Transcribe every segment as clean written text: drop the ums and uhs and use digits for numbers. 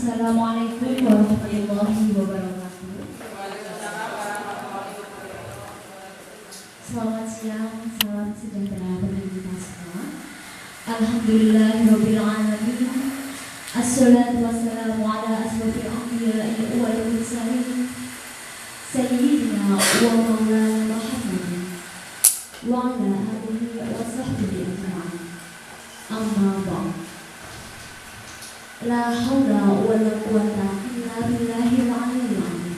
Assalamualaikum warahmatullahi wabarakatuh. Selamat siang, salam sejahtera bagi kita semua. Alhamdulillahirabbil alamin. Assalatu wassalamu ala asyrofil anbiya'i wal mursalin sayyidina wa maulana Muhammadin wa ala alihi wa sahbihi ajma'in. Amma ba'd. La haula wa la quwata illa billahil aliyyil azim.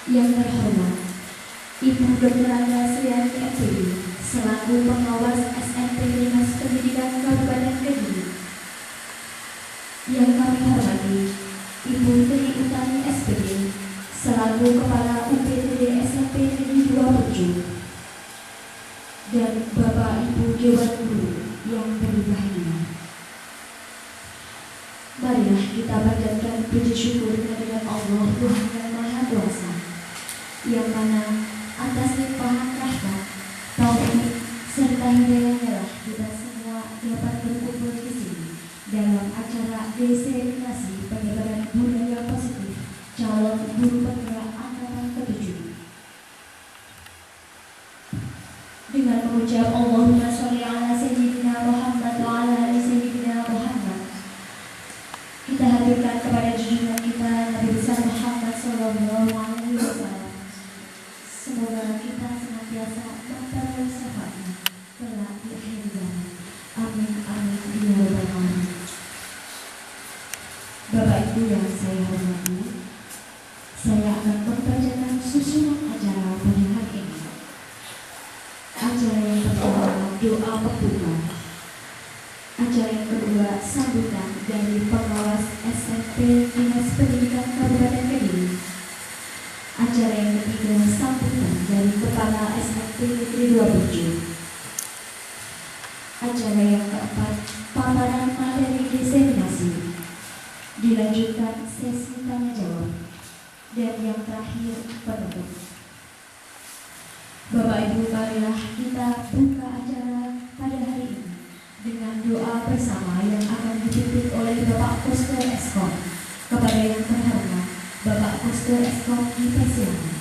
Yang terhormat Ibu Dr. Anda Sriani FPD selaku pengawas SMP Dinas Pendidikan Kabupaten Kediri. Yang kami hormati Ibu Tri Utami SPD selaku Kepala UPTD SMP Negeri 2 Bejo, dan Bapak Ibu Dewan Guru yang berbahagia. Marilah kita panjatkan puji syukur kehadirat Allah Tuhan yang Maha Kuasa, yang mana atas limpahan rahmat, taufik serta hidayahnya lah kita semua dapat berkumpul di sini dalam acara deseminasi penyebaran budaya positif calon guru penggerak angkatan ke-7. Dengan mengucap Allahumma sholli ala sayyidina Muhammad wa ala ali sayyidina Muhammad, kita hadirkan kepada junjungan kita Nabi besar Muhammad sallallahu alaihi wasallam. Semoga kita senantiasa memperoleh syafaatnya kelak di akhir zaman. Amin amin ya rabbal alamin. Bapak Ibu yang saya hormati, saya akan membacakan susunan acara pada hari ini. Acara yang pertama doa pembuka. Acara yang kedua sambutan dari pengawas SMP Dinas Pendidikan Kabupaten Kediri. Acara yang ketiga sambutan dari Kepala SMP Negeri 2 Bejo. Acara yang keempat paparan materi diseminasi. Dilanjutkan sesi tanya jawab, dan yang terakhir penutup. Bapak Ibu, marilah kita buka acara pada hari ini dengan doa bersama yang akan dipimpin oleh Bapak Koster Eskom. Kepada yang terhormat Bapak Koster Eskom dipersilakan.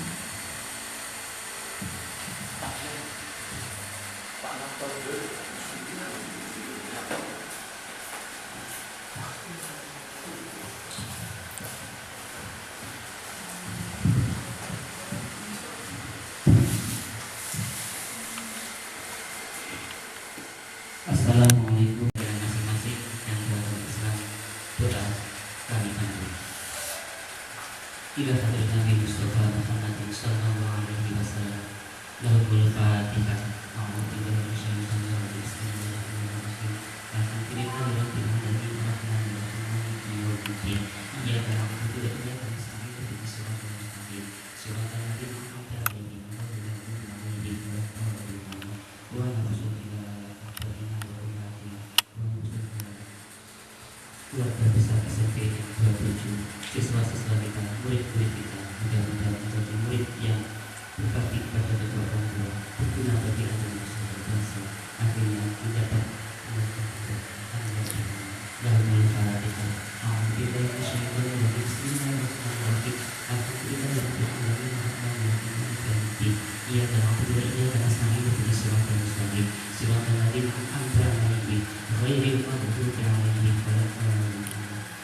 Assalamualaikum warahmatullahi masing-masing yang beragama Islam. Doa kami panjang. Ila hadir Nabi Mustafa Muhammad sallallahu alaihi wasallam. Lahul Fatihah. A'udzubillahi minasyaitonir rajim. Bismillahirrahmanirrahim. Alhamdulillahi rabbil alamin arrahmanir rahim maliki yaumiddin. Iyyaka na'budu wa iyyaka nasta'in ihdinas siratal mustaqim. Siratal ladzina an'amta 'alaihim ghairil maghdubi 'alaihim waladdallin. Wa keluarga besar SMP yang 27, siswa-siswa kita, murid-murid kita, mudah-mudahan menjadi murid yang berbakti kepada kedua orang tua, berguna bagi agama Islam dan bangsa, akhirnya mendapat lahul fatihah. Alhamdulillah syaitanir rajim. Bismillahirrahmanirrahim. Alhamdulillahirabbil alamin arrahmanir rahim. Iyyaka na'budu wa iyyaka nasta'in ihdinas siratal mustaqim. Siratal ladzina an'amta 'alaihim ghairil maghdubi 'alaihim waladdallin.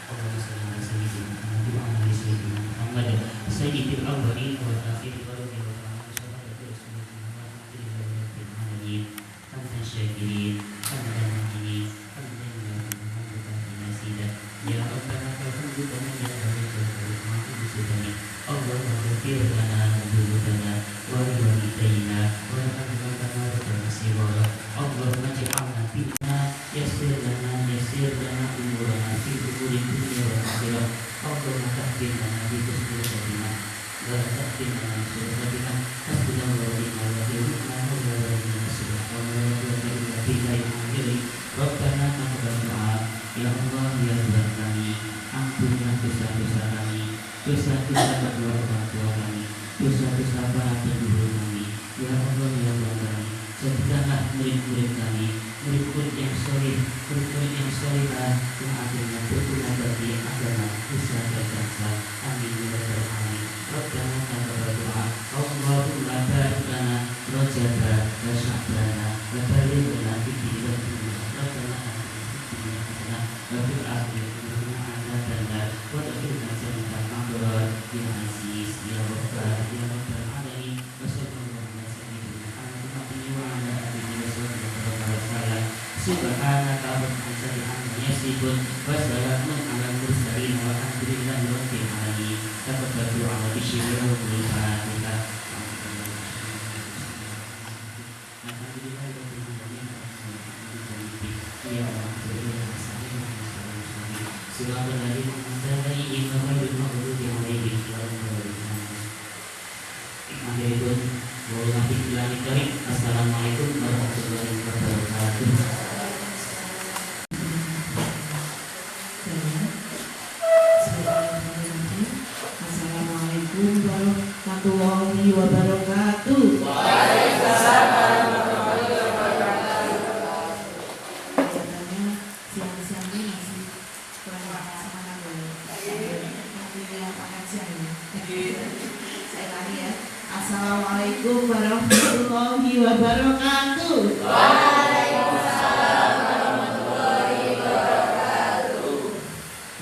Allahumma shalli ala sayyidina Muhammad wa ala ali sayyidina Muhammad sayyidil awwalin wal akhirin wa radhiyallahu anhu sahabati Rasulullah rabbil alamin. Hamdan syakirin, hamdan mu'minin, hamdan nasidah. Ya Rabbana fa'budu lana ya Rabbana fa'budu. Allahumma ghfir lana dzunubana wa walidayna wa arhamna kama rabbayana shighara. Allahumma ij'alna fitna yassir lana umurana fi umuri dunya wa akhirah. Allahumma tahfir lana bi husnina wa tahfir lana surratina hasbunallahu wa ni'mal wakeel. Rabbana taqabbal du'a. Ya Allah, ya Tuhan kami, ampunilah dosa-dosa kami, dosa-dosa kedua orang tua kami, dosa-dosa para pendahulu kami. Ya Allah, ya Tuhan kami, Jadikanlah murid-murid kami, murid-murid yang soleh, murid-murid yang solehah, yang akhirnya berguna bagi agama, usaha dan bangsa. Amin ya rabbal alamin. Rabbana taqabbal du'a. Allahumma barik lana rajaba wa sya'bana wa barik lana fi dinina Rabbana atina fid dunya hasanah wa fil akhirati hasanah wa qina adzaban nar. Ya Aziz ya Rabbal ya Rabbal alamin. Wa sallallahu ala sayyidina Muhammadin wa ala alihi wa sahbihi. Subhanaka rabbana amma yasifun wa salamun alal mursalin walhamdulillahi rabbil alamin. Taqabbal du'a wa bisyirul fatihah. Assalamualaikum warahmatullahi wabarakatuh. Assalamualaikum warahmatullahi wabarakatuh. Kelihatannya siang-siang ini masih kurang semangat ya. Nantinya makan siang ya. Saya lagi ya. Assalamualaikum warahmatullahi wabarakatuh.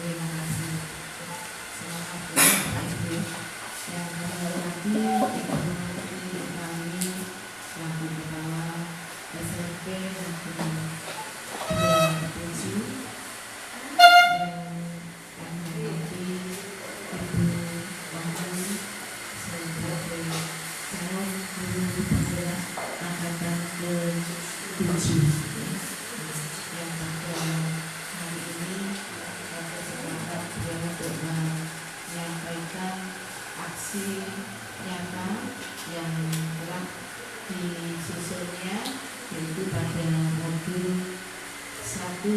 Terima kasih. Semangat ya, Bapak Ibu. Yang kami hormati Ibu Menteri kami selaku Kepala SMP Negeri 27 dan kami hormati Ibu Wahyu sebagai calon guru penggerak angkatan ke-7 yang pada hari ini bersepakat beliau untuk menyampaikan aksi nyata yang telah disusunnya yaitu pada modul 1.4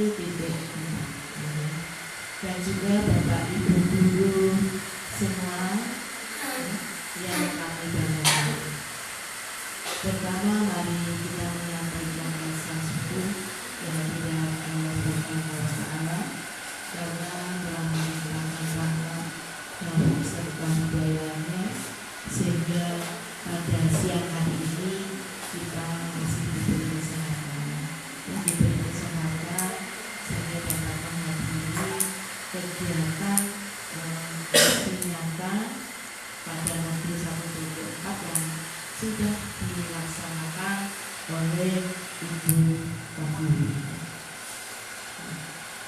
dan juga Bapak Ibu guru semua yang kami banggakan. Pertama, mari kita menyampaikan rasa syukur kehadirat Allah Subhanahu wa Ta'ala karena telah menciptakan rahmat dan serta hidayahnya sehingga pada siang hari ini kita masih diberi kesehatan dan diberi kesempatan sehingga dapat menghadiri kegiatan nyata pada modul 1.4 yang sudah dilaksanakan oleh Ibu Wahyu.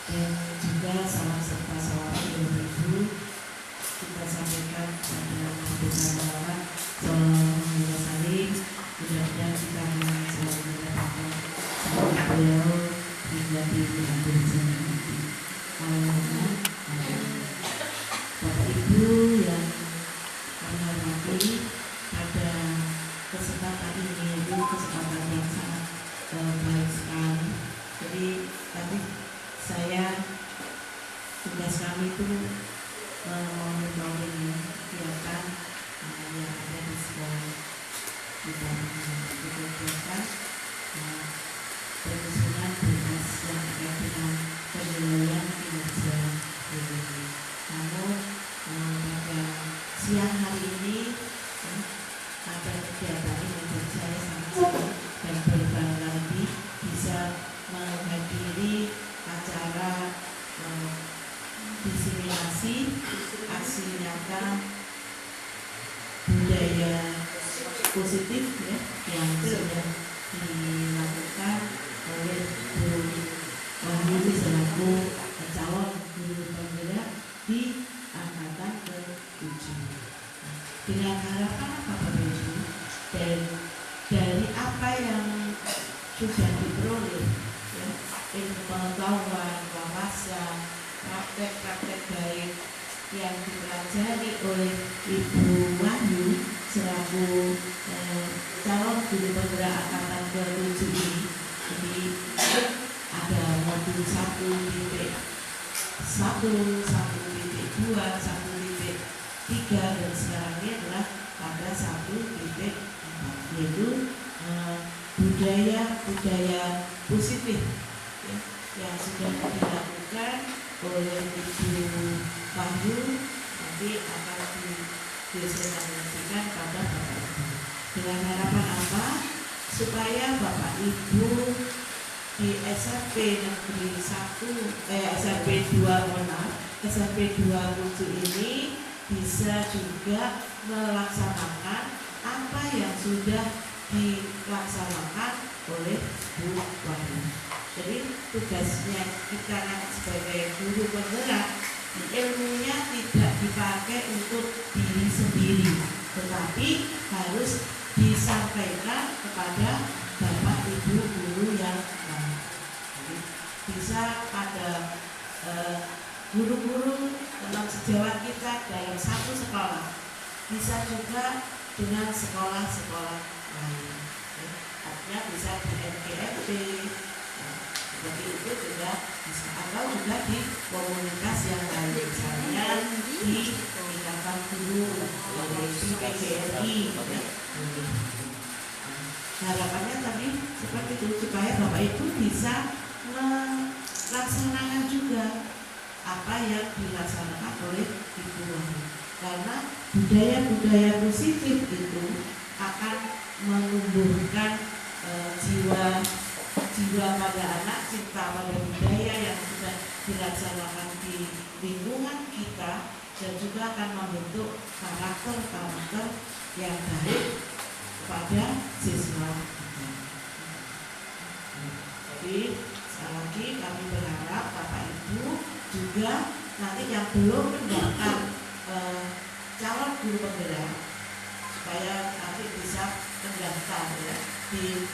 Dan juga salam serta salawat Ibu kita sampaikan pada Nabi Muhammad SAW. Mudah-mudahan kita selalu mendapatkan salam beliau hingga di akhir zaman nanti. Allahumma amin. Bapak Ibu yang kami hormati, pada kesempatan ini itu kesempatan yang sangat baik sekali. Jadi tadi saya tugas kami itu monitoring kegiatan yang ada di sekolah kita kegiatan penyusunan berkas yang terkait dengan penilaian kinerja PBB. Namun pada siang hari ini ada kegiatan ini dan saya sangat senang dan berbangga lebih bisa menghadiri acara diseminasi aksi nyata budaya positif ya, yang sudah dilakukan oleh Bu Wahyu selaku calon guru penggerak di angkatan ke-7. Dengan harapan apa Bapak Ibu? Dan dari apa yang sudah diperoleh ya, ilmu pengetahuan, wawasan, praktek-praktek baik yang dipelajari oleh Ibu Wahyu selaku calon guru penggerak angkatan ke-7 ini. Jadi ada modul 1.1, 1.2, 1.3 dan sekarang ini adalah pada 1.4 yaitu budaya budaya positif ya, yang sudah dilakukan oleh Ibu Wahyu nanti akan disosialisasikan pada Bapak Ibu. Dengan harapan apa? Supaya Bapak Ibu di SMP Negeri 1, SMP 2 SMP 27 ini bisa juga melaksanakan apa yang sudah dilaksanakan oleh Bu Wahyu. Jadi tugasnya kita sebagai guru penggerak, ilmunya tidak dipakai untuk diri sendiri, tetapi harus disampaikan kepada Bapak Ibu guru yang lain. Jadi bisa pada guru-guru dalam sejawat kita dalam satu sekolah, bisa juga dengan sekolah-sekolah lain. Artinya bisa di NGFP, seperti itu juga bisa, atau juga di komunitas yang lain, misalnya di ikatan guru, di PGRI. Harapannya tadi seperti itu, supaya Bapak Ibu bisa melaksanakan juga apa yang dilaksanakan oleh Ibu Wahyu. Karena budaya-budaya positif itu akan menumbuhkan jiwa pada anak, cinta pada budaya yang sudah dilaksanakan di lingkungan kita, dan juga akan membentuk karakter-karakter yang baik kepada siswa kita. Jadi sekali lagi kami berharap Bapak Ibu juga nanti yang belum mendaftar calon guru penggerak, supaya nanti bisa mendaftar ya di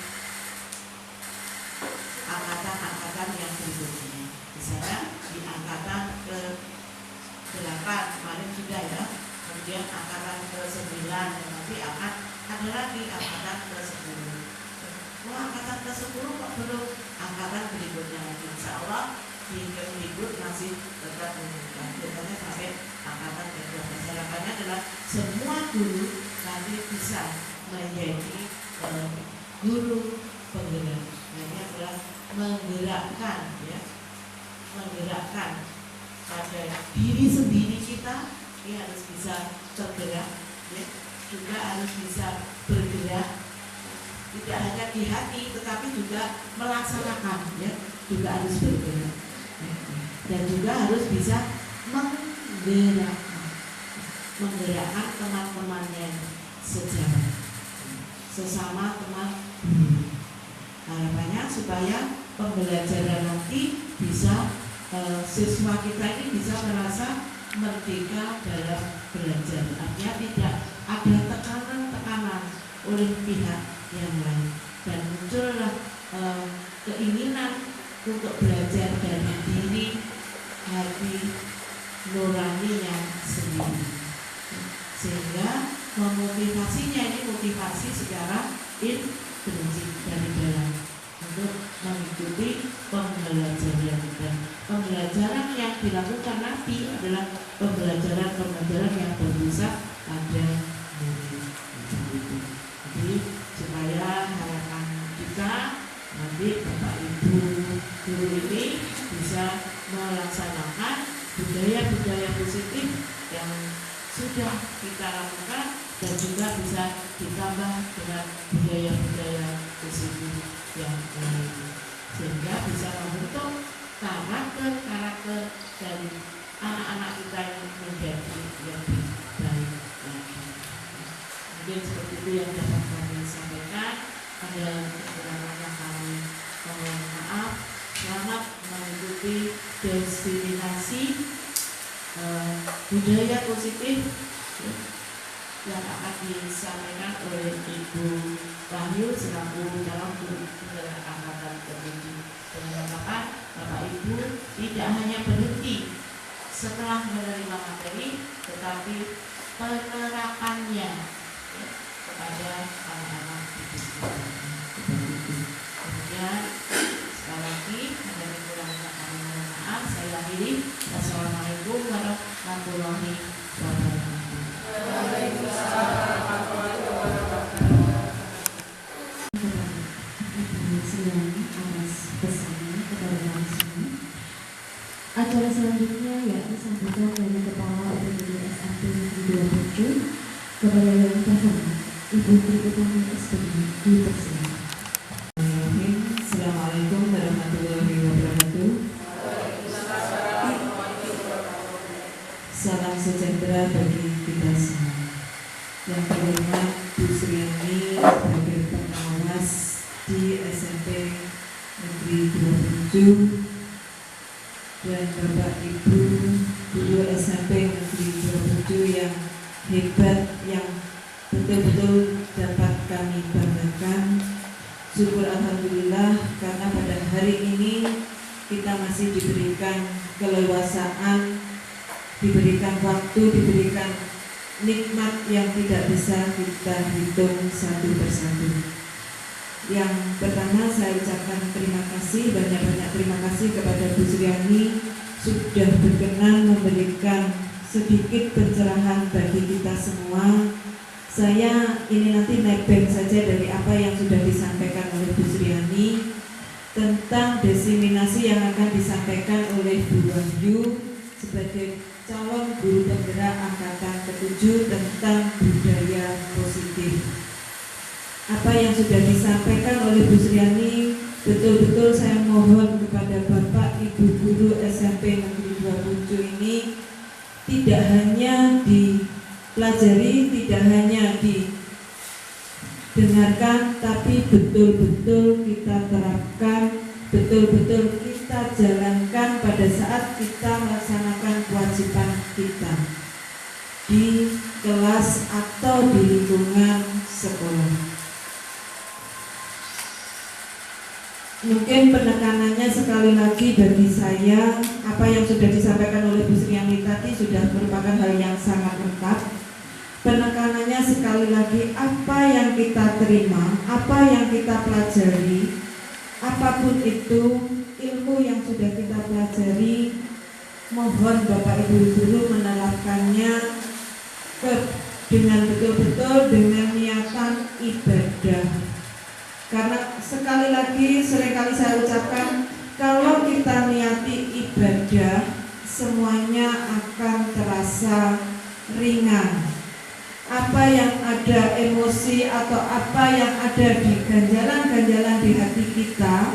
angkatan-angkatan yang berikutnya. Misalnya di angkatan ke-8 kemarin sudah ya, kemudian angkatan ke-9, nanti akan ada lagi angkatan ke-10. Angkatan ke-10 kok belum, angkatan berikutnya lagi. Insya Allah di Kemdikbud masih tetap menunjukkan, biasanya sampai angkatan ke-12. Harapannya adalah semua guru nanti bisa menjadi guru penggerak. Ini adalah menggerakkan ya, menggerakkan pada diri sendiri kita, ini harus bisa tergerak ya, juga harus bisa bergerak, tidak hanya di hati tetapi juga melaksanakan ya, juga harus bergerak ya. Dan juga harus bisa menggerakkan teman-temannya sejawat, sesama teman guru. Harapannya supaya pembelajaran nanti bisa siswa kita ini bisa merasa merdeka dalam belajar. Artinya tidak ada tekanan-tekanan oleh pihak yang lain, dan muncullah keinginan untuk belajar dari diri hati nuraninya sendiri, sehingga memotivasinya ini motivasi secara intrinsik dari dalam untuk mengikuti pembelajaran, dan pembelajaran yang dilakukan nanti adalah pembelajaran yang berpusat pada diri. Jadi supaya harapan kita nanti Bapak Ibu guru ini bisa melaksanakan budaya-budaya positif yang sudah kita lakukan, dan juga bisa ditambah dengan budaya-budaya positif yang lain, sehingga bisa membentuk karakter dari anak-anak kita yang menjadi lebih baik lagi. Mungkin seperti itu yang dapat kami sampaikan. Ada kekurangannya kami mohon maaf. Selamat mengikuti destinasi budaya positif yang akan disampaikan oleh Ibu Wahyu selaku calon guru penggerak angkatan ke-7. Dengan harapan Bapak Ibu tidak hanya berhenti setelah menerima materi, tetapi penerapannya kepada anak-anak didik kita. Kemudian sekali lagi ada kekurangan kami mohon maaf. Saya akhiri. Wassalamualaikum warahmatullahi wabarakatuh. Waalaikumsalam warahmatullahi wabarakatuh. Ibu Sriani atas pesannya kepada kami semua. Acara selanjutnya yakni sambutan dari Kepala UPD SMP Negeri 27 kepada yang terhormat Ibu Tri Utami SPD dipersilakan. Assalamualaikum warahmatullahi wabarakatuh. Salam sejahtera bagi kita semua. Yang terhormat Bu Sriani sebagai pengawas di SMP Negeri 27 dan Bapak Ibu guru SMP Negeri 27 yang hebat, yang betul-betul dapat kami banggakan. Syukur alhamdulillah karena pada hari ini kita masih diberikan keleluasaan, diberikan waktu, diberikan nikmat yang tidak bisa kita hitung satu persatu. Yang pertama saya ucapkan terima kasih, banyak-banyak terima kasih kepada Bu Sriani sudah berkenan memberikan sedikit pencerahan bagi kita semua. Saya ini nanti nebeng saja dari apa yang sudah disampaikan oleh Bu Sriani tentang diseminasi yang akan disampaikan oleh Bu Wahyu sebagai calon guru penggerak angkatan ke-7 tentang budaya positif. Apa yang sudah disampaikan oleh Bu Sriani betul-betul saya mohon kepada Bapak Ibu guru SMP Negeri 27 ini tidak hanya dipelajari, tidak hanya didengarkan, tapi betul-betul kita terapkan, betul-betul kita jalankan pada saat kita melaksanakan kewajiban kita di kelas atau di lingkungan sekolah. Mungkin penekanannya sekali lagi bagi saya, apa yang sudah disampaikan oleh Bu Sriani tadi sudah merupakan hal yang sangat lengkap. Penekanannya sekali lagi, apa yang kita terima, apa yang kita pelajari, apapun itu ilmu yang sudah kita pelajari, mohon Bapak Ibu guru menerapkannya dengan betul-betul dengan niatan ibadah. Karena sekali lagi seringkali saya ucapkan, kalau kita niati ibadah, semuanya akan terasa ringan. Apa yang ada emosi atau apa yang ada di ganjalan-ganjalan di hati kita,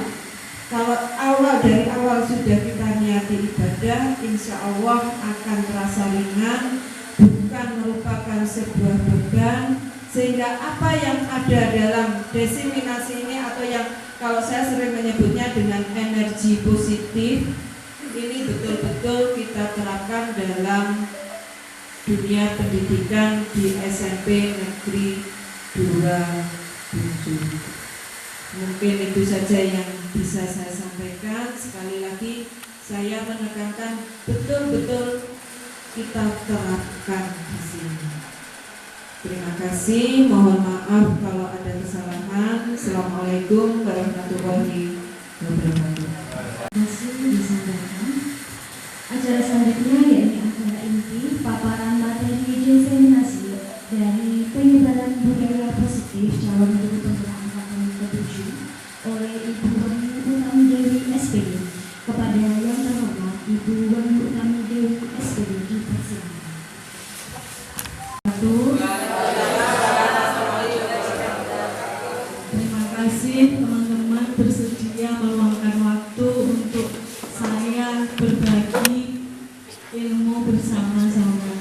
kalau dari awal sudah kita niati ibadah, insya Allah akan terasa ringan, bukan merupakan sebuah beban. Sehingga apa yang ada dalam diseminasi ini, atau yang kalau saya sering menyebutnya dengan energi positif, ini betul-betul kita terapkan dalam dunia pendidikan di SMP Negeri 27. Mungkin itu saja yang bisa saya sampaikan. Sekali lagi saya menekankan betul-betul kita terapkan di sini. Terima kasih, mohon maaf kalau ada kesalahan. Assalamualaikum warahmatullahi wabarakatuh. Terima kasih disampaikan. Acara selanjutnya yakni acara inti paparan materi diseminasi dari penyebaran budaya positif calon guru penggerak angkatan ke-7 oleh Ibu Wahyu Utami Dewi SPD. Kepada yang terhormat Ibu Wahyu Utami Dewi SPD dipersilakan. Terima kasih teman-teman bersedia meluangkan waktu untuk saya berbagi ilmu bersama-sama.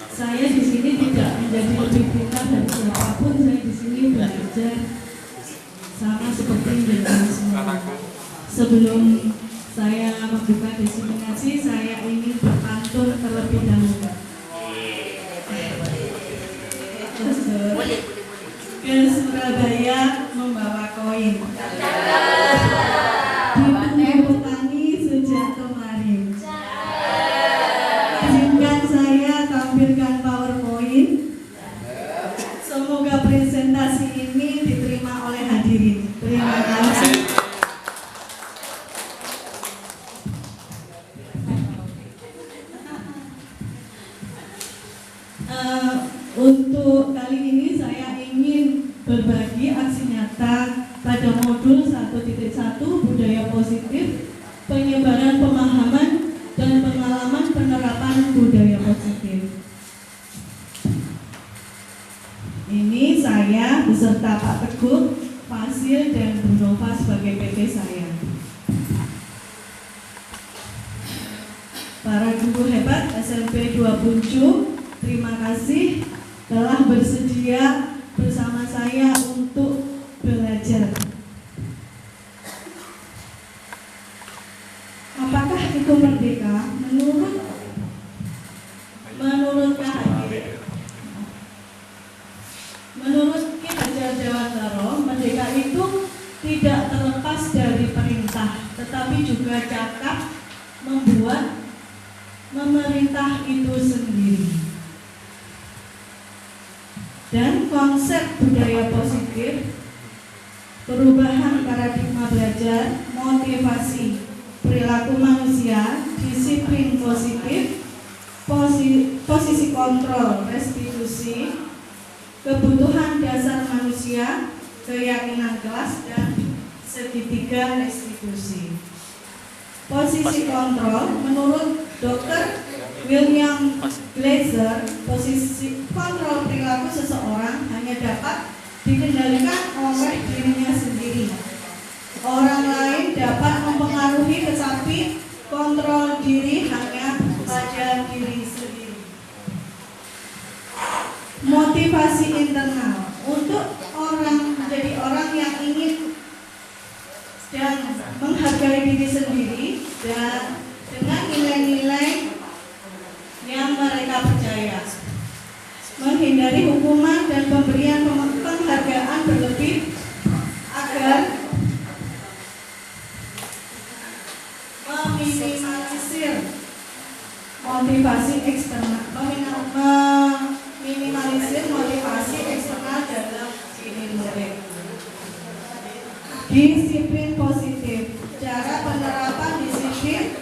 Saya di sini tidak menjadi lebih pintar dari siapapun. Saya di sini belajar sama seperti dengan semua. Sebelum saya membuka diseminasi, saya ingin berpantun terlebih dahulu. Ke Surabaya membawa koin. Di Tani sejak kemarin. Izinkan saya tampilkan PowerPoint. Semoga presentasi ini diterima oleh hadirin. Terima kasih. Untuk kali ini saya ingin berbagi aksi nyata pada modul 1.1 budaya positif, penyebaran pemahaman dan pengalaman penerapan budaya positif. Ini saya beserta Pak Teguh, Fasil dan Bu Nova sebagai PT saya. Para guru hebat SMP 2 Buncu, terima kasih telah bersedia bersama saya untuk belajar. Apakah itu merdeka? Menurut Ki Hajar Dewantara, merdeka itu tidak terlepas dari perintah, tetapi juga cakap membuat memerintah itu sendiri. Dan konsep budaya positif, perubahan paradigma belajar, motivasi perilaku manusia, disiplin positif, posisi kontrol restitusi, kebutuhan dasar manusia, keyakinan kelas, dan segitiga restitusi. Posisi kontrol menurut Dr. William Glaser, posisi kontrol perilaku seseorang hanya dapat dikendalikan oleh dirinya sendiri. Orang lain dapat mempengaruhi, tetapi kontrol diri hanya pada diri sendiri. Motivasi internal untuk menjadi orang yang ingin dan menghargai diri sendiri dan dengan nilai-nilai yang mereka percaya, menghindari hukuman dan pemberian penghargaan berlebih agar meminimalisir motivasi eksternal, meminimalisir motivasi eksternal dalam diri murid. Disiplin positif, cara penerapan disiplin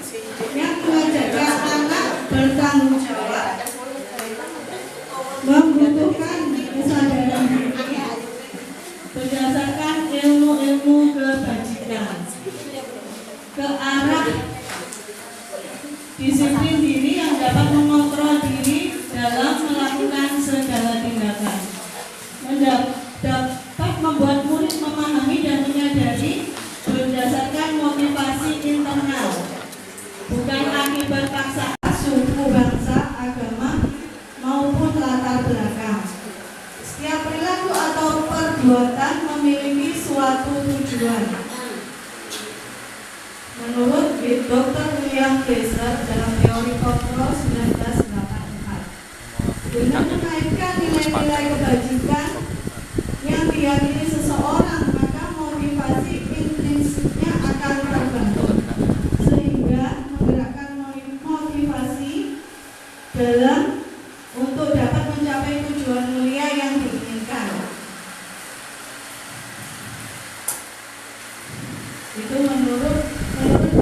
yang mengajarkan anak bertanggung jawab, membutuhkan kesadaran diri berdasarkan ilmu-ilmu kebajikan, ke arah disiplin diri yang dapat mengontrol diri dalam melakukan segala tindakan, dapat membuat murid memahami dan menyadari berdasarkan motivasi internal, bukan akibat paksaan suku, bangsa, agama, maupun latar belakang. Setiap perilaku atau perbuatan memiliki suatu tujuan. Menurut Dr. William Glaser dalam teori kontrol 1984, dengan menaikkan nilai-nilai kebajikan yang diyakini seseorang, maka motivasi intrinsiknya akan terbangun, sehingga menggerakkan motivasi dalam untuk dapat mencapai tujuan mulia yang diinginkan. Itu menurut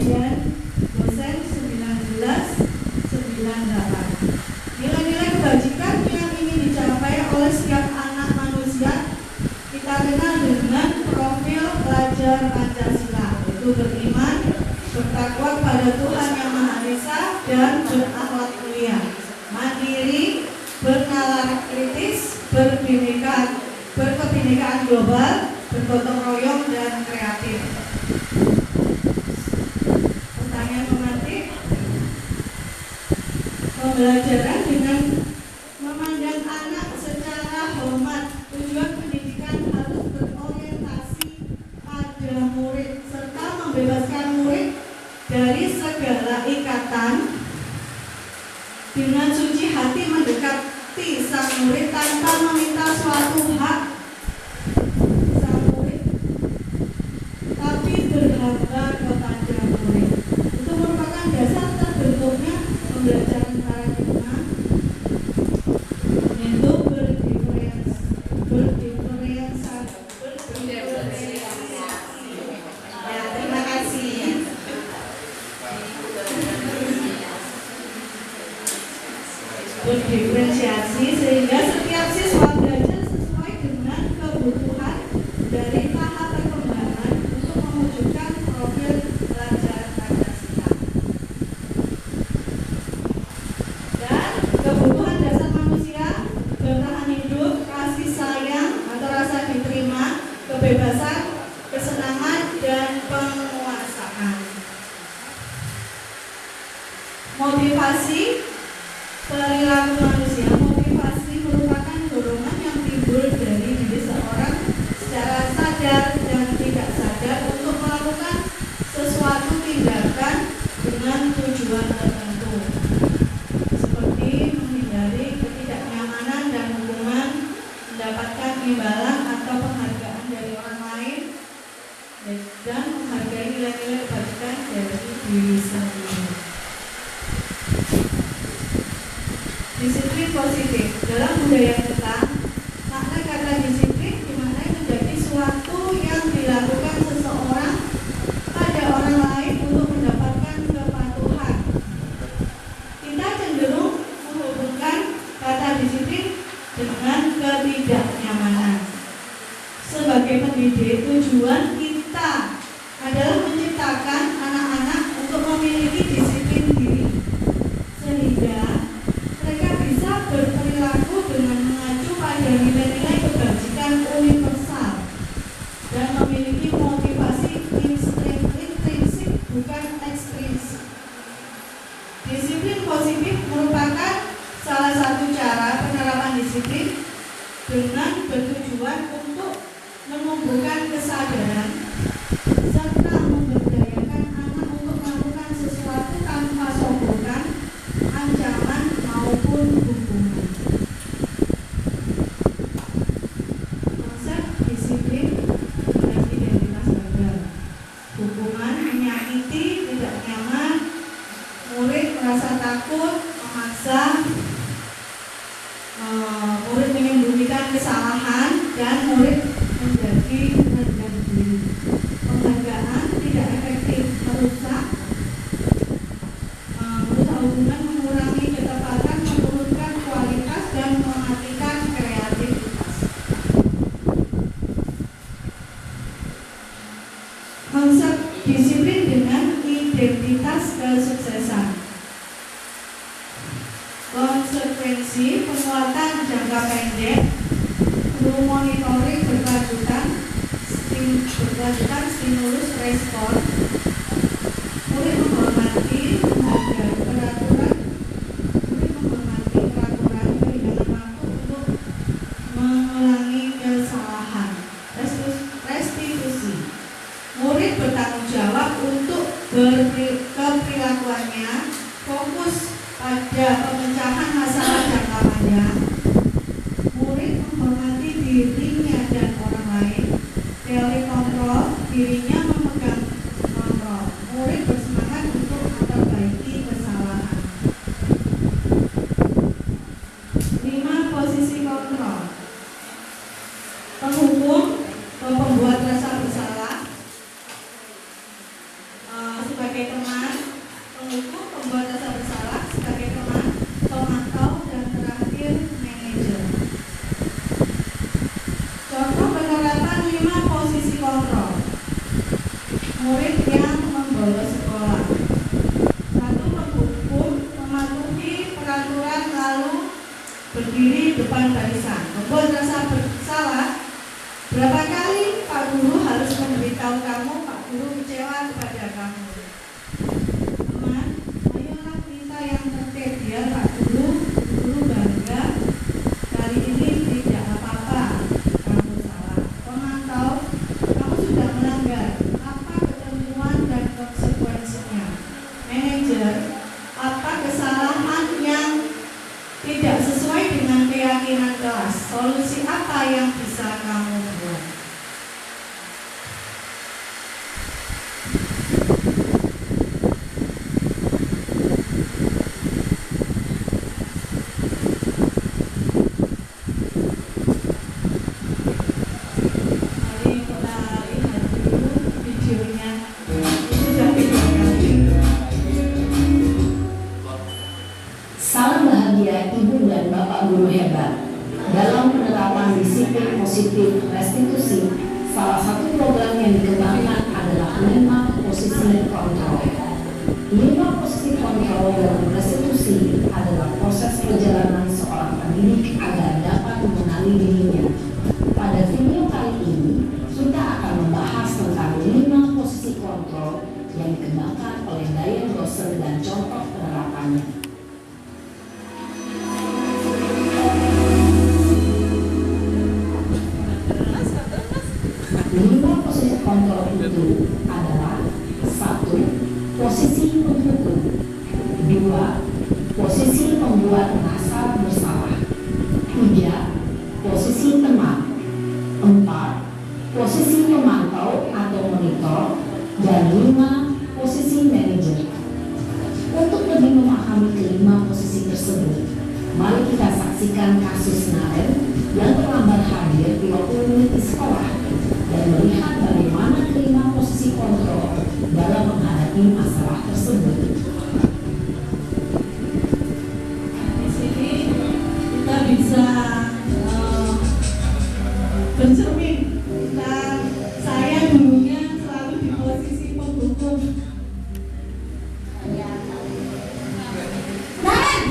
Dian, dosen 1998. Nilai-nilai kebajikan yang ingin dicapai oleh setiap anak manusia kita kenal dengan profil pelajar Pancasila, yaitu beriman, bertakwa pada Tuhan Yang Maha Esa, dan berakhlak mulia, mandiri, bernalar kritis, berkebinekaan global, bergotong royong, dan kreatif. Pertanyaan pemantik, pembelajaran dengan memandang anak secara hormat. Tujuan pendidikan harus berorientasi pada murid serta membebaskan murid dari segala ikatan, dengan suci hati mendekati sang murid tanpa meminta suatu hak sang murid, tapi berharga kepada murid. Itu merupakan dasar terbentuknya pembelajaran paradigma, yaitu Ya, terima kasih. Berdiferensiasi sehingga setiap siswa belajar sesuai dengan kebutuhan dari tahap perkembangan Motivasi perilaku manusia. Motivasi merupakan dorongan yang timbul dari diri seorang secara sadar dan tidak sadar untuk melakukan sesuatu tindakan dengan tujuan tertentu, seperti menghindari ketidaknyamanan dan hukuman, mendapatkan imbalan atau penghargaan dari orang lain, dan menghargai nilai-nilai kebajikan dari diri sendiri. Disiplin positif. Dalam budaya kita, makna kata disiplin dimaknai menjadi suatu yang dilakukan seseorang pada orang lain untuk mendapatkan kepatuhan. Kita cenderung menghubungkan kata disiplin dengan ketidaknyamanan. Sebagai pendidik, tujuan kita adalah menciptakan anak-anak untuk memiliki disiplin diri, sehingga mereka bisa berperilaku dengan mengacu pada nilai-nilai kebajikan universal dan memiliki motivasi intrinsik bukan ekstrinsik. Disiplin positif merupakan salah satu cara penerapan disiplin dengan bertujuan untuk menumbuhkan kesadaran serta memberdayakan anak untuk melakukan sesuatu tanpa sogokan, ancaman maupun hukuman. Konsep disiplin dengan identitas gagal. Hukuman menyakiti, tidak nyaman, murid merasa takut, memaksa, murid menyembunyikan kesalahan, dan murid menjadi rendah diri. Penghargaan tidak efektif, merusak hubungan, mengurangi ketepatan, menurunkan kualitas, dan mematikan kreativitas. Konsep disiplin dengan identitas kesuksesan. Konsekuensi penguatan jangka pendek, perlu monitoring berkelanjutan, stimulus respon, murid menghormati, menghargai peraturan, murid menghormati peraturan, kehilangan waktu untuk mengulangi kesalahan, restitusi, murid bertanggung jawab untuk keperilakuannya, fokus pada pemecahan masalah jangka panjang, murid menghormati dirinya dan orang lain, teori kontrol, dirinya memegang kontrol, murid bersemangat untuk memperbaiki kesalahan. 5. Posisi kontrol. Penghukum atau pembuat rasa bersalah sebagai teman, penghukum, pembuat rasa bersalah sebagai teman, pemantau, dan terakhir manajer. Contoh penerapan 5 posisi kontrol. Murid yang membolos sekolah. 1. Penghukum mematuhi peraturan lalu berdiri depan barisan. Membuat rasa bersalah. Berapa kali Pak Guru harus memberitahu kamu Pak Guru kecewa kepada kamu? Teman, ayolah kita yang tertib biar Pak Guru bangga. Kali ini tidak apa-apa, kamu salah. Pemantau, kamu sudah melanggar. Apa ketentuan dan konsekuensinya? Manajer, apa kesalahan yang tidak sesuai dengan keyakinan kelas? Solusi apa yang bisa kamu buat? Mari kita lihat dulu videonya. Ini sudah video kali. Salam bahagia Ibu dan Bapak Guru hebat. Dalam penerapan disiplin positif restitusi, salah satu program yang dikembangkan adalah 5 posisi kontrol. 5 posisi kontrol dalam restitusi adalah proses perjalanan seorang pendidik agar dapat mengenali dirinya. Pada video kali ini, kita akan membahas tentang 5 posisi kontrol yang dikembangkan oleh Diane Rosen dan contoh penerapannya. Lima posisi kontrol itu adalah: 1. Posisi penghukum. 2. Posisi pembuat merasa bersalah. 3. Posisi teman. 4. Posisi pemantau atau monitor. Dan 5. Posisi manajer. Untuk lebih memahami kelima posisi tersebut, mari kita saksikan kasus Naren yang terlambat hadir 20 menit di sekolah dan melihat bagaimana kelima posisi kontrol dalam menghadapi masalah tersebut. Di sini kita bisa bercermin tentang saya dulunya selalu di posisi penghukum. Naren!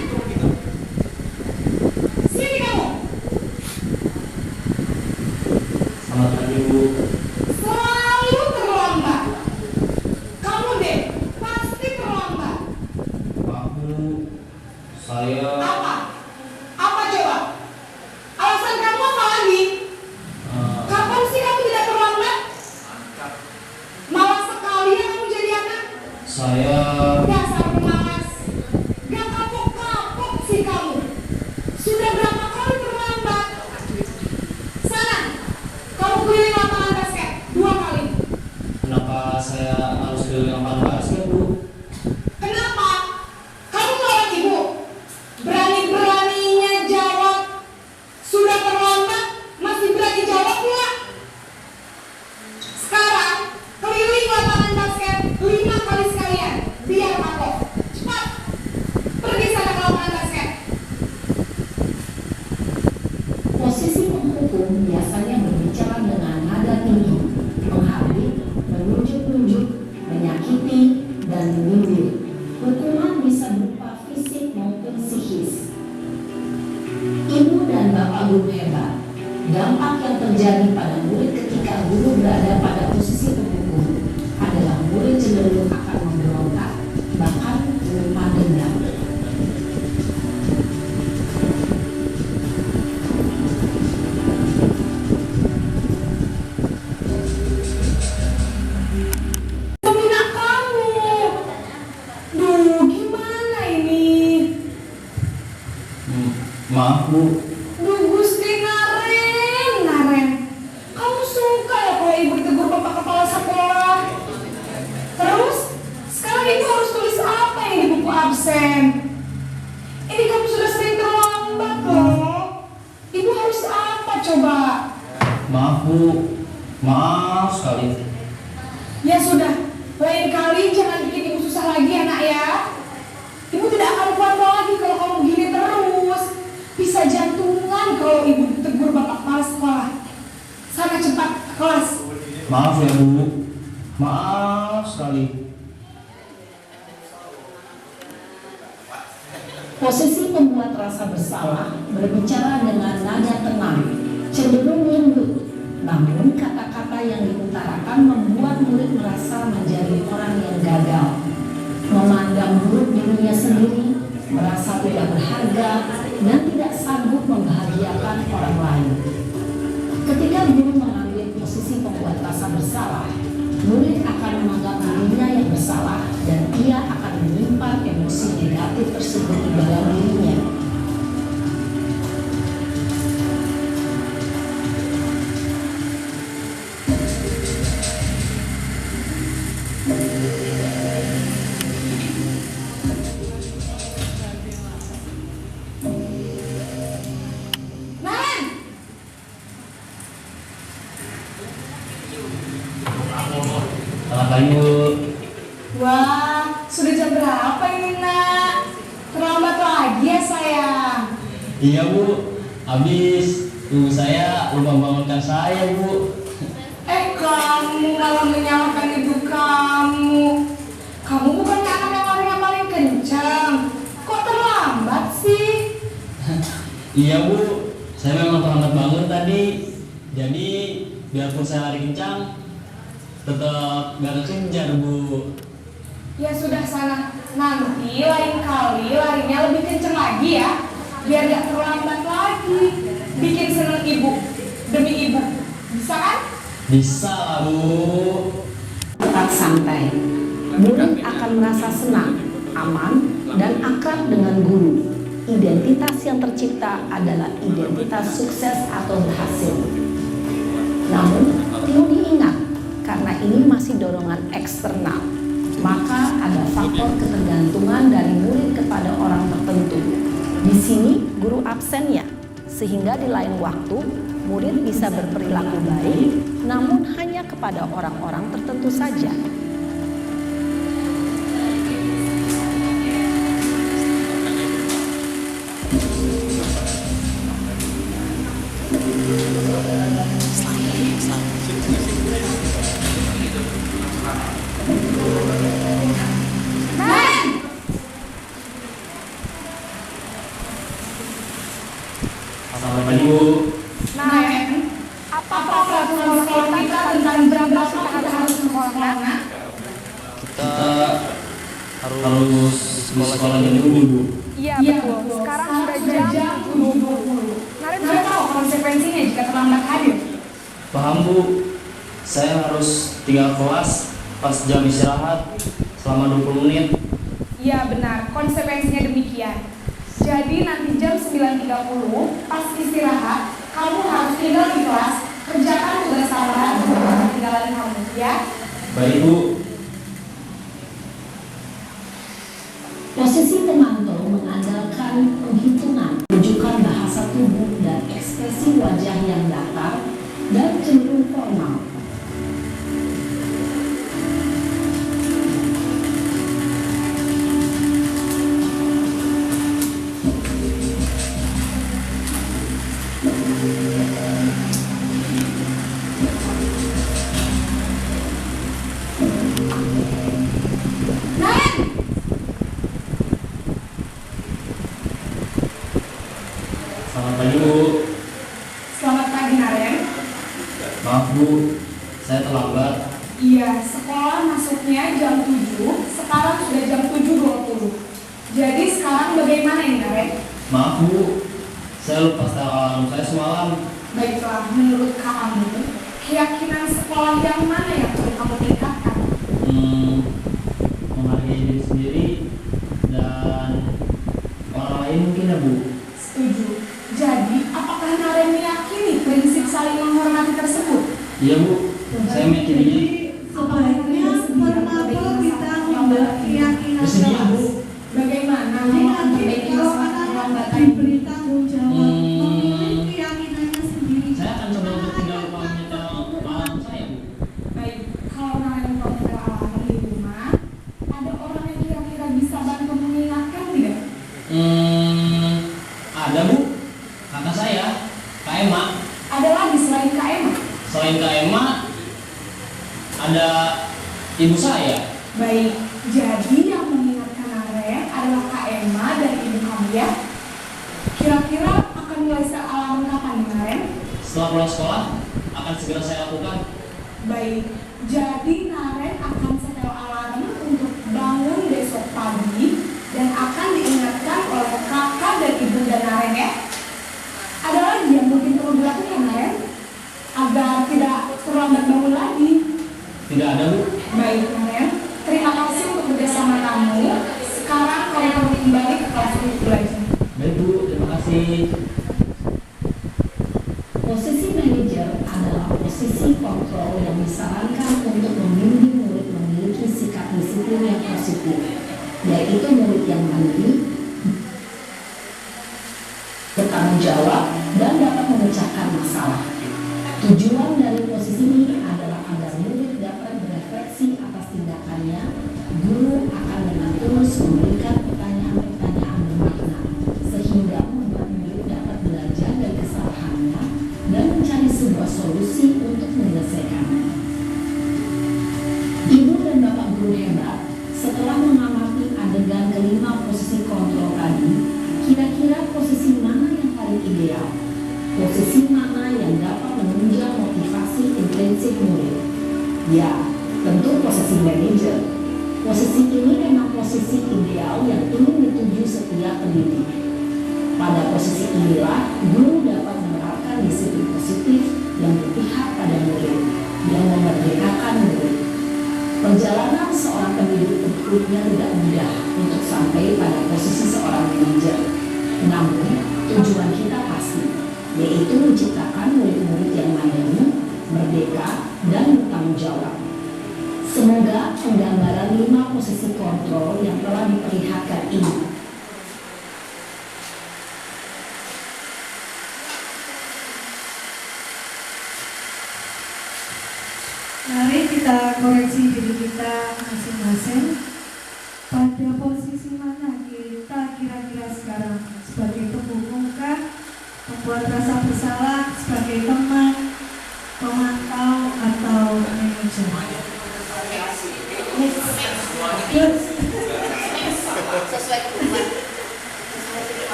Sini kamu! Selamat pagi Bu. Selalu terlambat. Kamu deh, pasti terlambat. Maaf Bu, saya Apa? Apa coba? Alasan kamu apa lagi? Kapan sih kamu tidak terlambat? Malas sekali ya kamu jadi anak. saya Dasar pemalas. Gak kapok-kapok sih kamu. Sudah berapa kali terlambat? Sana, kamu keliling lapangan basket 2 kali. kenapa saya harus keliling lapangan basket Bu? Kenapa? Kamu seorang ibu. Berani-beraninya jawab. Sudah terlambat, masih berani jawab pula. Sekarang, keliling lapangan basket 5 kali sekalian. Biar kapok. Cepat. Pergi sana ke lapangan basket. Posisi penghukum biasanya berbicara dengan nada tinggi, menghardik, menunjuk-nunjuk, menyakiti, dan menyindir. Hukuman bisa berupa fisik maupun psikis. Ibu dan bapak guru hebat. Dampak yang terjadi pada murid ketika guru berada pada posisi penghukum adalah murid cenderung akan memberontak, bahkan menyimpan dendam. Pembina kamu. Duh, gimana ini? Maaf Bu, Duh, Gusti Naren. Kamu suka ya kalau ibu ditegur bapak kepala sekolah? Terus, sekarang ibu harus tulis apa yang di buku absen? Ini kamu sudah sering terlambat loh. Ibu harus apa coba? maaf Bu, maaf sekali. Ya sudah, lain kali jangan bikin ibu susah lagi ya nak ya. Ibu tidak akan kuat lagi kalau kamu gini terus. Bisa jantungan kalau ibu ditegur bapak kepala sekolah. Sana cepat ke kelas. Maaf ya Bu, maaf sekali. Posisi pembuat rasa bersalah berbicara dengan nada tenang, cenderung lembut. Namun kata-kata yang diutarakan membuat murid merasa menjadi orang yang gagal, memandang buruk dirinya sendiri, merasa tidak berharga, dan tidak sanggup membahagiakan orang lain. Ketika guru mengambil posisi pembuat rasa bersalah, murid akan menganggap dirinya yang bersalah dan ia akan menyimpan emosi negatif tersebut di dalam dirinya. Naren! Selamat pagi Bu. Wah, sudah jam berapa ini nak? Terlambat lagi ya sayang. Iya Bu, habis ibu saya lupa bangunkan saya Bu. Kamu malah menyalahkan ibu kamu. Kamu bukan anak yang larinya paling kencang. Kok terlambat sih? Iya Bu, saya memang terlambat bangun tadi. Jadi biarpun saya lari kencang, tetap gak kekejar Bu. Ya sudah sana, nanti lain kali larinya lebih kenceng lagi ya, biar gak terlambat lagi. Bikin seneng ibu, demi ibu. Bisa kan? Bisa lah, Bu. Tetap santai. Murid akan merasa senang, aman, dan akrab dengan guru. Identitas yang tercipta adalah identitas sukses atau berhasil. Namun, perlu diingat, karena ini masih dorongan eksternal, maka ada faktor ketergantungan dari murid kepada orang tertentu. Di sini, guru absen ya, sehingga di lain waktu, murid bisa berperilaku baik, namun hanya kepada orang-orang tertentu saja. Selamat pagi, Bu. Nah, apa peraturan sekolah kita tentang berapa kita harus sekolah? Kita harus di sekolah jam 7, Bu. Iya betul, sekarang sudah jam 20. Naren sudah tahu konsekuensinya jika terlambat hadir. Paham, Bu? Saya harus tinggal kelas pas jam istirahat selama 20 menit. Iya benar, konsekuensinya demikian. Jadi nanti jam 9.30 pas istirahat, kamu harus tinggal di kelas, kerjakan tugas tambahan untuk ketinggalan kamu, ya. Baik, Bu. Posisi temanto mengandalkan penghitungan, rujukan bahasa tubuh dan ekspresi wajah yang datar dan cenderung formal. Selamat pagi, Bu. Selamat pagi Naren. Maaf, Bu. Saya terlambat. Iya, sekolah masuknya jam 7, sekarang sudah jam 7.20. Jadi sekarang bagaimana ini Naren? Maaf, Bu. Saya lupa setel alarm saya semalam. Baiklah, menurut kamu, keyakinan sekolah yang mana yang perlu kamu tingkatkan? Menghargai diri sendiri dan orang lain mungkin ya, Bu. Setuju. Jadi, apakah Naren meyakini prinsip saling menghormati tersebut? Iya, Bu. Saya meyakininya. Sebaiknya formatur kita membuat keyakinan Bersedia, Bu. Bagaimana Jadi mau nanti memperbaiki kalau masalah anak-anak terlambat diberi tanggung jawab, memilih Hmm. keyakinannya sendiri. Saya akan coba untuk tinggal lupa menyetel alarm saya, Bu. Baik, kalau Naren komputer alarm di rumah, ada orang yang kira-kira bisa bantu mengingatkan tidak? Ada, Bu. Kakak saya, Kak Emma. Ada lagi selain Kak Emma? Selain Kak Emma, ada ibu saya. Baik, jadi yang mengingatkan Naren adalah Kak Emma dan ibu kamu ya. Kira-kira akan mulai set alarm kapan nih Naren? Setelah pulang sekolah, akan segera saya lakukan. Baik, jadi Naren akan setel alarm untuk bangun besok pagi dan akan diingatkan oleh kakak dan ibunda Naren ya. Ada lagi yang mungkin perlu dilakukan Naren agar tidak terlambat bangun lagi. Tidak ada, Bu. Baik Naren, terima kasih untuk kerjasama kamu. Sekarang kamu perlu kembali ke kelas untuk belajar. Baik, Bu. Terima kasih. Posisi manajer adalah posisi kontrol yang disarankan untuk membimbing murid memiliki sikap disiplin yang positif, yaitu murid yang mandiri, bertanggung jawab, dan dapat memecahkan masalah. Tujuan dari posisi ini adalah agar murid dapat berefleksi atas tindakannya. Guru akan dengan tulus memberikan pertanyaan-pertanyaan bermakna, sehingga membuat murid dapat belajar dari kesalahannya dan mencari sebuah solusi untuk menyelesaikannya. Ibu dan Bapak guru hebat, setelah mengamati adegan kelima posisi kontrol tadi, kira-kira posisi mana yang paling ideal? Posisi mana yang dapat menunjang motivasi intrinsik murid? Ya, tentu posisi manajer. Posisi ini memang posisi ideal yang ingin dituju setiap pendidik. Pada posisi inilah guru dapat menerapkan disiplin positif yang berpihak pada murid dan memerdekakan murid. Perjalanan seorang pendidik tentunya tidak mudah untuk sampai pada posisi seorang manajer. Namun, tujuan kita pasti, yaitu menciptakan murid-murid yang mandiri, merdeka, dan bertanggung jawab. Semoga penggambaran 5 posisi kontrol yang telah diperlihatkan ini mari kita koreksi diri kita masing-masing. Pada posisi mana kita kira-kira sekarang? Sebagai pembuka, membuat rasa bersalah, sebagai teman, pemantau, atau manajer?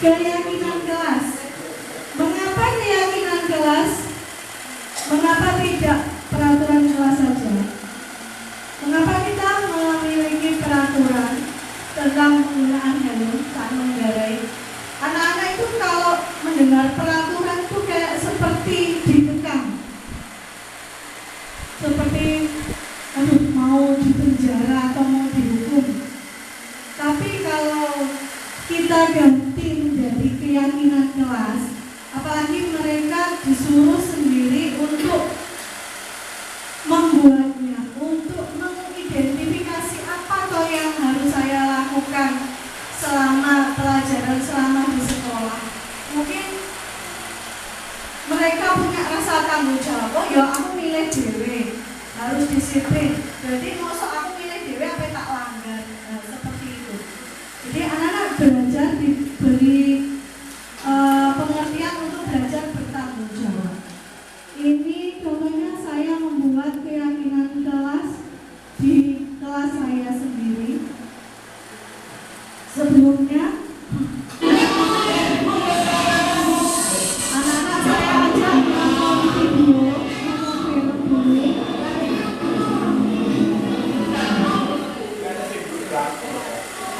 Keyakinan kelas. Mengapa keyakinan kelas? Mengapa tidak peraturan kelas saja? Mengapa kita memiliki peraturan tentang penggunaan helm saat mengendarai? Anak-anak itu kalau mendengar peraturan itu kayak seperti dikekang, seperti mau dipenjara atau mau dihukum. Tapi kalau kita ganti menjadi keyakinan kelas, apalagi mereka disuruh sendiri untuk membuatnya, untuk mengidentifikasi apa toh yang harus saya lakukan selama pelajaran, selama di sekolah. Mungkin mereka punya rasa tanggung jawab. Oh ya, aku milih dewe, harus disiplin. Jadi maksud aku milih dewe apa tak langgar, seperti itu. Jadi anak-anak belajar diberi pengertian untuk belajar bertanggung jawab. Ini contohnya saya membuat keyakinan kelas di kelas saya sendiri. Sebelumnya anak-anak saya ajak nonton video, nonton film dulu.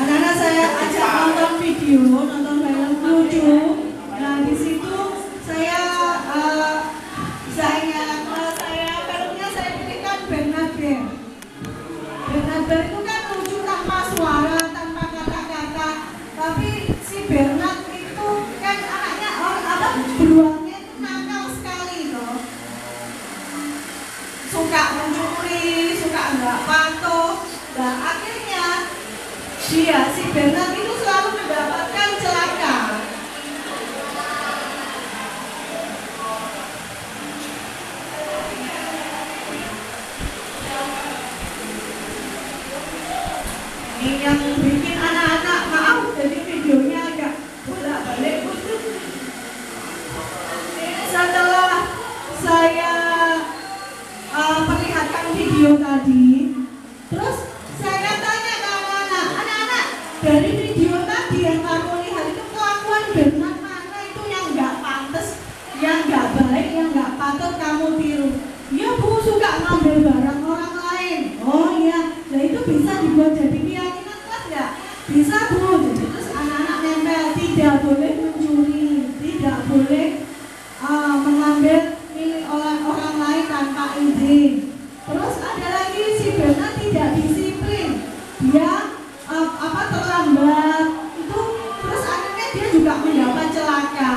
Anak-anak saya ajak nonton video, nonton film lucu. Nah di situ saya filmnya saya pilihkan Bernard Bear. Bernard Bear itu kan lucu tanpa suara, tanpa kata-kata. Tapi si Bernard itu kan anaknya beruangnya itu nakal sekali loh. Suka mencuri, suka nggak patuh. Nah akhirnya si Bernard itu selalu mendapatkan celaka. Ini yang bikin anak-anak, maaf jadi videonya agak bolak-balik. Setelah saya perlihatkan video tadi, terus saya tanya ke anak-anak, dari video tadi yang kamu lihat itu kelakuan Bernard mana itu yang nggak pantas, yang nggak baik, yang nggak patut kamu tiru? Ya Bu, suka ngambil barang orang lain. Oh iya, nah itu bisa dibuat jadi keyakinan kelas nggak? Bisa Bu. Jadi terus anak-anak nempel, tidak boleh mencuri, tidak boleh mengambil milik orang lain tanpa izin. Terus ada lagi si Bernard tidak disiplin, dia terlambat itu, terus akhirnya dia juga mendapat celaka.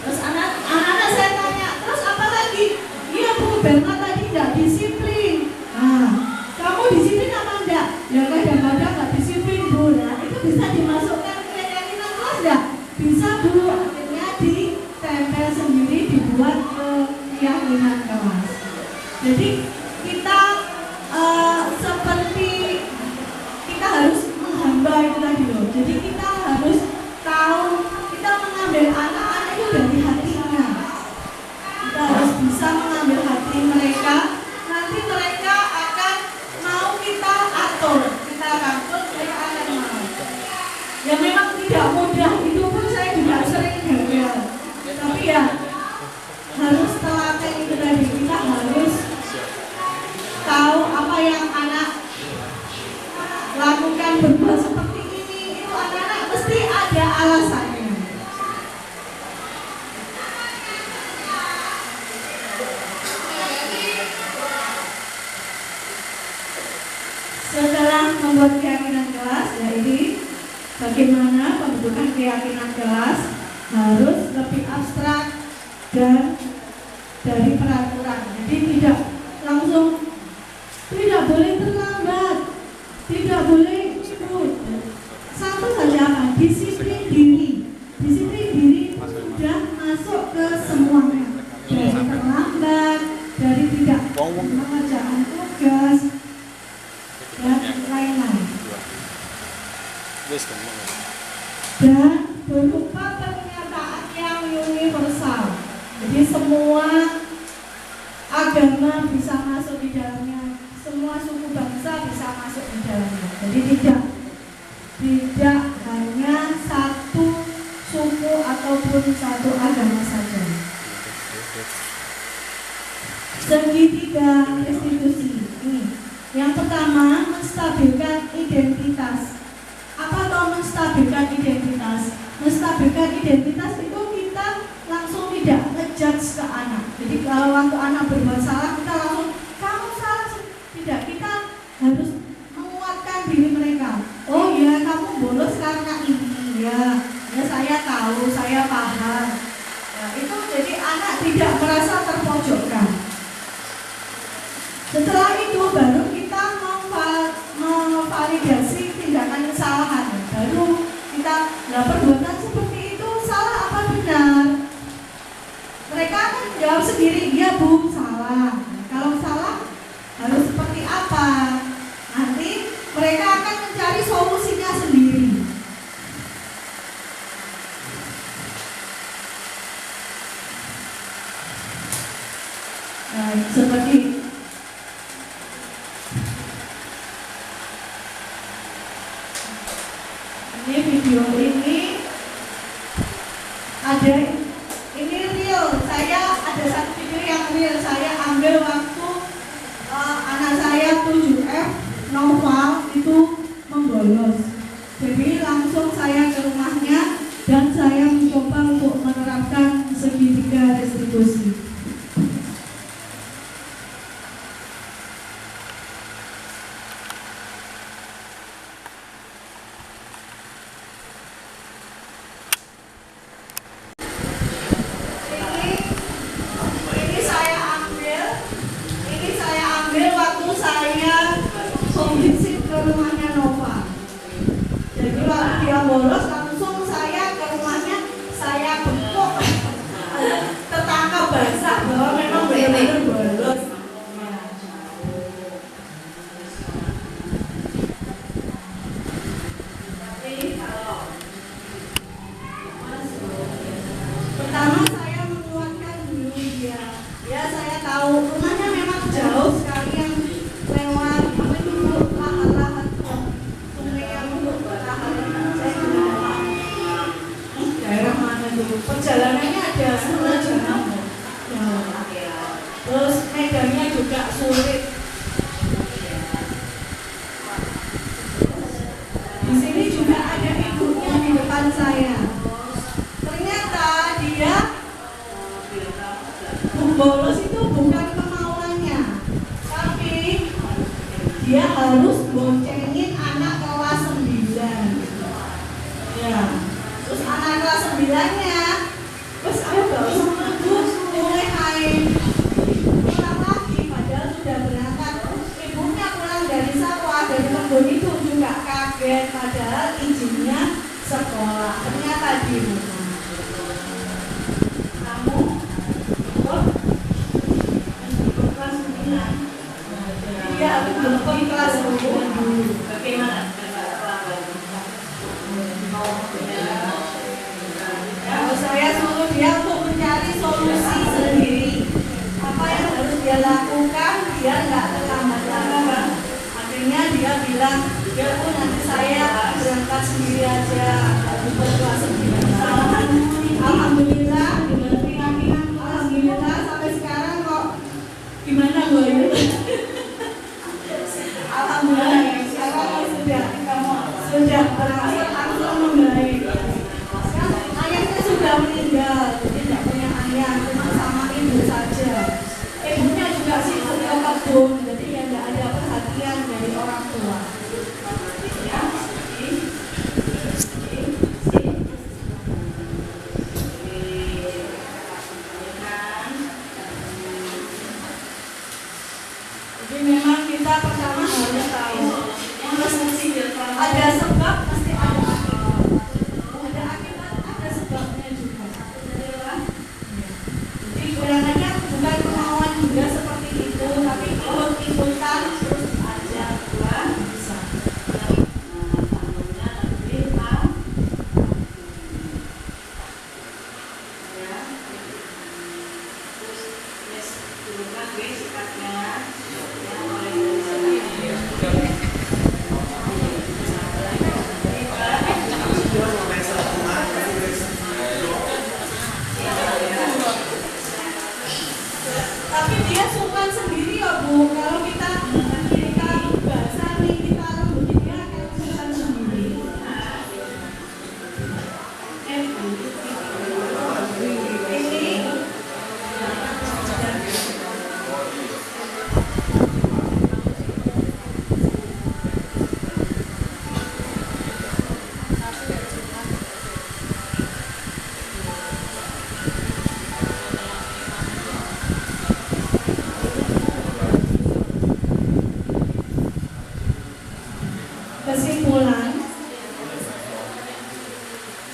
Terus anak-anak saya tanya, terus apa lagi? Iya Bu, Bernard tadi tidak disiplin. Nah, kamu disiplin apa enggak? Ya kadang-kadang nggak disiplin Bu. Nah, itu bisa dimasukkan ke keyakinan kelas enggak? Bisa Bu. Akhirnya ditempel sendiri, dibuat ke keyakinan kelas. Jadi kita seperti kita harus menghamba itu tadi loh. Jadi kita harus tahu, kita mengambil anak-anak itu dari hatinya. Kita harus bisa mengambil hati mereka. Nanti mereka akan mau kita atur, kita atur, mereka akan mau. Ya memang tidak mudah, itu pun saya juga sering gagal. Tapi ya harus telaten itu tadi, kita harus membuat keyakinan kelas, jadi bagaimana pembentukan keyakinan kelas harus lebih abstrak dan dari peraturan. Jadi tidak langsung, tidak boleh terlambat, tidak boleh ikut. Satu saja apa? Disiplin diri. Disiplin diri sudah masuk ke semuanya. Dari terlambat, dari tidak mengerjakan tugas, dan lain-lain. Dan berupa pernyataan yang universal. Jadi semua agama bisa masuk di dalamnya, semua suku bangsa bisa masuk di dalamnya. Jadi tidak hanya satu suku ataupun satu agama saja. Segitiga restitusi ini. Yang pertama, menstabilkan identitas. Apa itu menstabilkan identitas? Menstabilkan identitas itu kita langsung tidak ngejudge ke anak. Jadi kalau waktu anak berbuat salah, kita langsung kamu salah. Tidak, kita harus menguatkan diri mereka. Oh ya, kamu bolos karena ini. Ya saya tahu, saya paham. Ya, itu jadi anak tidak merasa terpojokkan. Setelah itu baru kita memvalidasi tindakan kesalahan. Baru kita, perbuatan seperti itu salah apa benar? Mereka akan jawab sendiri, iya Bu, salah. Kalau salah harus seperti apa? Nanti mereka akan mencari solusinya sendiri. Nah, seperti ini video ini ada, ini real. Saya ada satu video yang real. Saya ambil waktu anak saya 7F novel itu membolos. Jadi langsung saya ke rumahnya dan saya mencoba untuk menerapkan segitiga restitusi. Bolos langsung saya ke rumahnya, saya bentuk tertangkap basah bahwa memang benar-benar bolos. Pertama saya menguatkan dulu dia. Ya saya tahu rumahnya memang jauh sekali yang lewat lahan-lahan sungai yang daerah mana dulu, perjalanannya ada 10 jam. Terus medannya juga sulit. Di sini juga ada ibunya di depan saya. Ternyata dia bolos itu bukan kemauannya, tapi dia harus boncengin anak kelas 9. Ya. Terus anak kelas 9-nya, terus ayo gak usah ngebus, mulai main. Pulang lagi, padahal sudah berangkat. Ibunya pulang dari sawah, dari kebun itu juga kaget. Padahal izinnya sekolah, ternyata di rumah. Kamu, kelas 9. Iya, belum kelas 9 dulu. Bagaimana? Kalau saya suruh dia untuk mencari solusi sendiri, apa yang harus dia lakukan, dia nggak terlambat-lambat. Akhirnya dia bilang, ya Bu, nanti saya berangkat sendiri aja, kelas 9. Alhamdulillah, dengan keyakinan, alhamdulillah sampai sekarang kok gimana Bu? Alhamdulillah, sekarang sudah berhasil langsung membaik. Ayahnya sudah meninggal, jadi tidak punya ayah, cuma sama ibu saja. Ibunya juga sibuk ke kebun, jadi ya tidak ada perhatian dari orang tua. Jadi memang kita pertama harus tahu ada sebab pasti ada akibat. Ada akibat, ada sebabnya juga. Jadi kelihatannya bukan kemauan juga seperti itu, tapi ikut-ikutan terus aja Tuhan bisa. Tapi dia sungkan sendiri ya Bu. Kalau kita basah nih, kita lembutin dia akan sungkan sendiri. Ini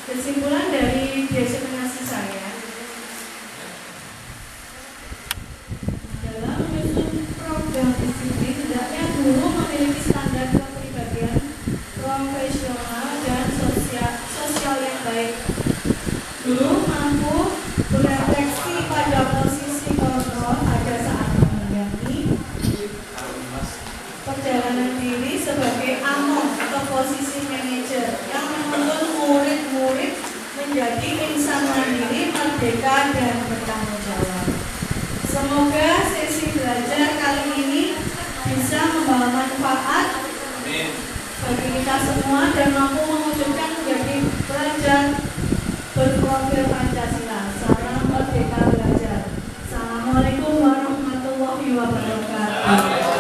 kesimpulan dari disertasi saya dalam menyusun program disiplin, hendaknya guru memiliki standar kepribadian profesional dan sosial yang baik. Guru mampu berefleksi pada posisi kontrol pada saat menghadapi perjalanan diri sebagai among atau posisi manajer yang menuntun murid-murid menjadi insan mandiri, merdeka, dan bertanggung jawab. Semoga sesi belajar kali ini bisa membawa manfaat bagi kita semua dan mampu mewujudkan menjadi pelajar berprofil Pancasila. Salam merdeka belajar. Assalamualaikum warahmatullahi wabarakatuh.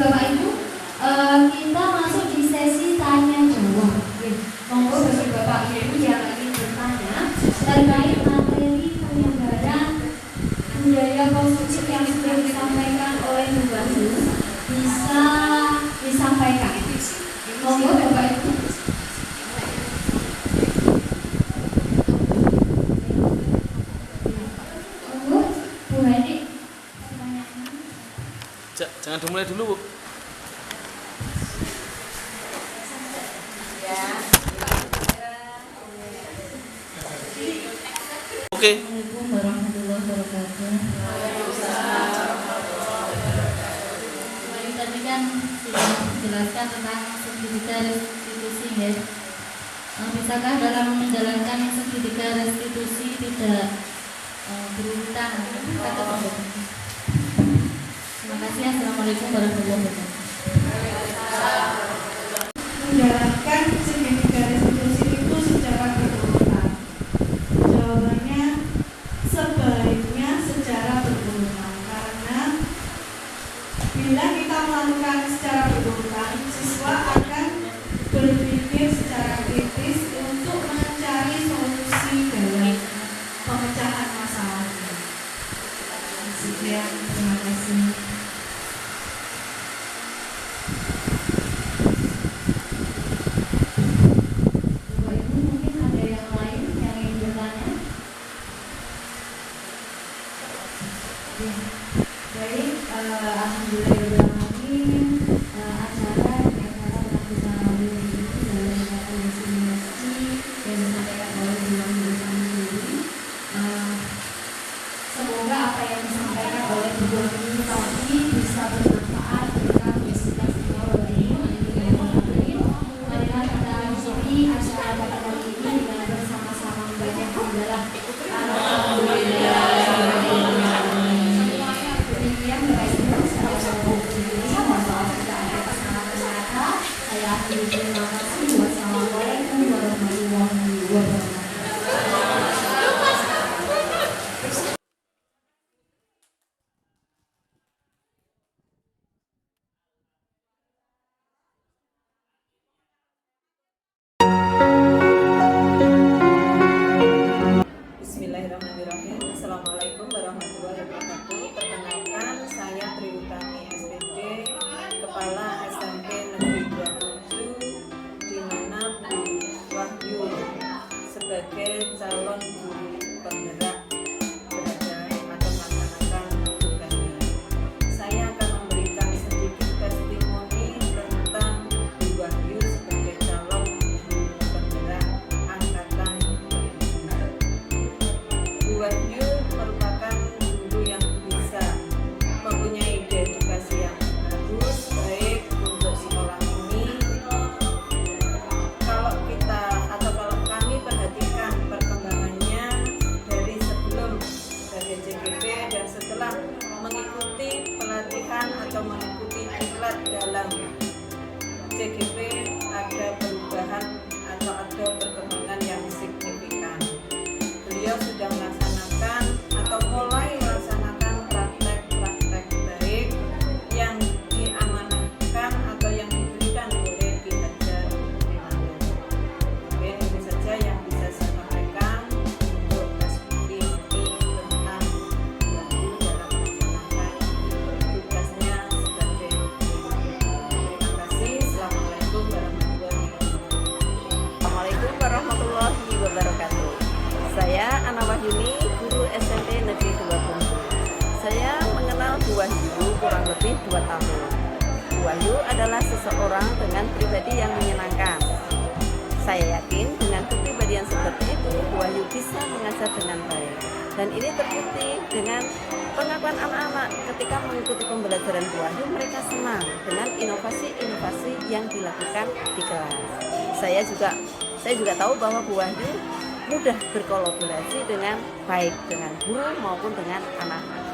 Bapak Ibu, kita masuk di sesi tanya jawab. Monggo bagi Bapak Ibu yang ingin bertanya terkait materi penyebaran budaya positif yang sudah disampaikan oleh Bu Bayu bisa disampaikan. Monggo Bapak Ibu. Monggo Bu Heni. Jangan dimulai dulu, Bu. Oke. Assalamualaikum warahmatullahi wabarakatuh. Tadi kan sudah menjelaskan tentang segitiga restitusi ya. Bisakah dalam menjalankan segitiga restitusi tidak berurutan kata pembagian? Terima kasih. Assalamualaikum warahmatullahi wabarakatuh. Menjalankan segitiga restitusi itu secara berurutan. Jawabannya sebaiknya secara berurutan, karena bila kita melakukan secara berurutan, siswa akan berpikir secara kritis untuk mencari solusi dalam pemecahan masalahnya. Sekian, terima kasih. Bapak Ibu, mungkin ada yang lain yang ingin bertanya? Ya. Baik, alhamdulillahirrahmanirrahim. Acara yang telah kita lalui ini dalam rekomendasi yang disampaikan oleh Dewan Bersama Sendiri. Semoga apa yang disampaikan oleh Bu Guru tadi bisa bermanfaat berikan kita semua Bapak Ibu. Marilah kita akhiri acara pada kali ini dengan bersama-sama membaca hamdalah. Demikian Bapak Ibu, saya akhiri. Terima kasih. Wassalamualaikum warahmatullahi wabarakatuh. sebagai calon guru penggerak belajar atau melaksanakan tugasnya. Saya akan memberikan sedikit testimoni tentang Bu Wahyu sebagai calon guru penggerak angkatan 7. Bu Wahyu merupakan guru yang bisa mempunyai ide edukasi yang bagus, baik untuk sekolah ini. Kalau kita atau kalau kami perhatikan perkembangannya dari sebelum sebagai JGP dan setelah mengikuti pelatihan atau mengikuti diklat dalam JGP, ada perubahan atau ada perkembangan yang signifikan. Beliau sudah melaksanakan atau mulai melaksanakan praktek-praktek baik yang diamanahkan atau yang diberikan oleh Ki Hajar Dewantara. Mungkin itu saja yang bisa saya sampaikan untuk perspektif tentang Wahyu dalam melaksanakan tugasnya sebagai guru. Terima kasih. Assalamualaikum warahmatullahi wabarakatuh. Assalamualaikum warahmatullahi wabarakatuh. Saya Ana Wahyuni, guru SMP Negeri 2 Bungku. Saya mengenal Bu Wahyu kurang lebih 2 tahun. Bu Wahyu adalah seseorang dengan pribadi yang menyenangkan. Saya yakin dengan kepribadian seperti itu, Bu Wahyu bisa mengajar dengan baik. Dan ini terbukti dengan pengakuan anak-anak ketika mengikuti pembelajaran Bu Wahyu, mereka senang dengan inovasi-inovasi yang dilakukan di kelas. Saya juga tahu bahwa Bu Wahyu mudah berkolaborasi dengan baik dengan guru maupun dengan anak-anak.